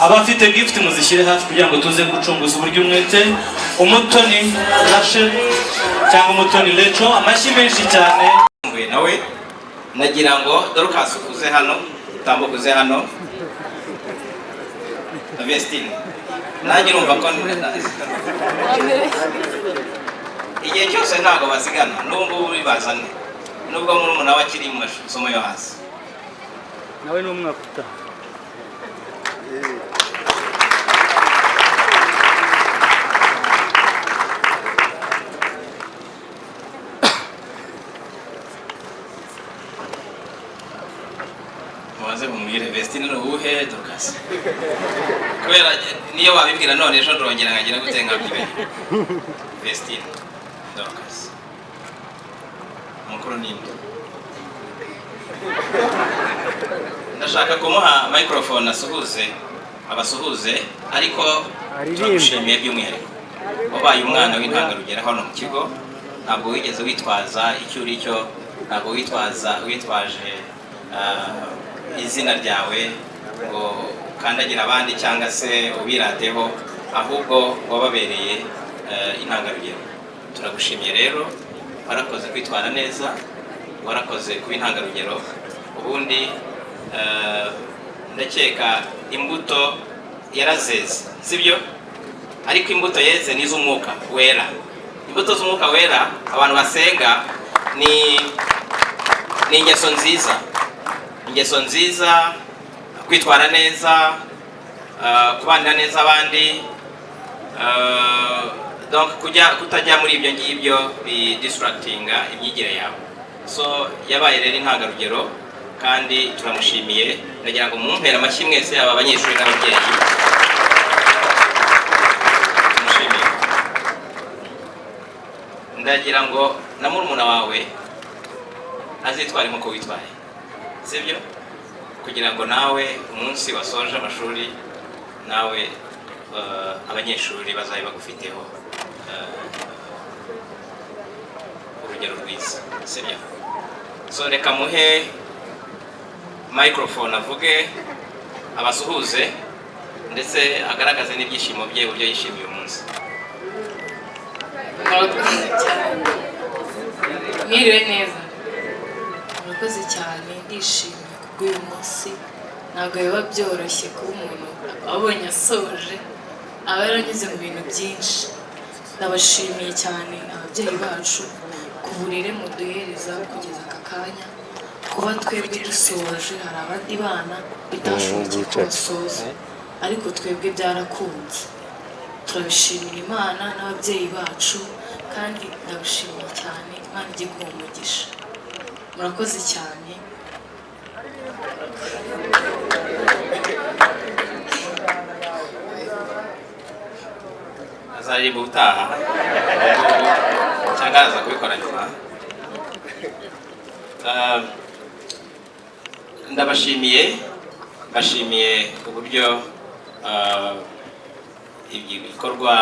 abafite gift muzishyire hafi kugira ngo tuze gucunguza uburyo umwete. Umutoni Rachel cyangwa Umutoni Lecho, amashyi menshi cyane. Nawe nagira ngo Dorcas ukuze hano, utambukuze hano. Vestine nanjye urumva ko igihe cyose ntabwo basigana, n'ubu bazane nubwo muri umuntu aba akiri mu masomo yo hasi. nawe ni umwaka utaha. Mubaze mumwire Vestine n'ubuhe Dorcas, kubera niyo wabibwira none ejo ndongera nkagira gutenga byibe. Vestine Dorcas mukuru ninde? Ndashaka kumuha microphone abasuhuze ariko turagushimiye by'umwihariko. Wabaye umwana w'intangarugero hano mu kigo, ntabwo wigeze witwaza icyo uri cyo, ntabwo witwaje izina ryawe ngo kandagira abandi cyangwa se ubirateho, ahubwo wababereye intangarugero. Turagushimiye rero, warakoze kwitwara neza, warakoze kuba intangarugero. Ubundi ndakeka imbuto yarazeze, sibyo? Ariko imbuto yeze ni iz'umwuka wera. Imbuto z'umwuka wera abantu basenga ni ingeso nziza, ingeso nziza, kwitwara neza, kubanira neza abandi, donc kutajya muri ibyo ngibyo bi distractinga imyigire yawe. So yabaye rero intangarugero kandi turamushimiye. Ndagira ngo mumpere amashyi mwese, aba abanyeshuri n'ababyeyi. Tumushimiye. Ndagira ngo na murumuna wawe azitware nk'uko witwaye, sibyo? Kugira ngo nawe umunsi wasoje amashuri nawe abanyeshuri bazabe bagufiteho urugero rwiza, sibyo? So reka muhe microphone avuge, abasuhuze ndetse agaragaze n'ibyishimo bye uburyo yishimiye umunsi. Mwiriwe neza. Murakoze cyane, ndishimye kubw'uyu munsi. Ntabwo biba byoroshye kuba umuntu abonye asoje, aba yaranyuze mu bintu byinshi. Ndabashimiye cyane ababyeyi bacu ku burere muduhereza kugeza aka kanya, kuba twebwe dusoje. Hari abandi bana bitashobotse ko basoza, ariko twebwe byarakunze. Turabishimira Imana n'ababyeyi bacu, kandi ndabashimiye cyane. Imana ijye kuba umugisha. Murakoze cyane. Azaririmba ubutaha cyangwa aza kubikora nyuma. Ndabashimiye uburyo ibikorwa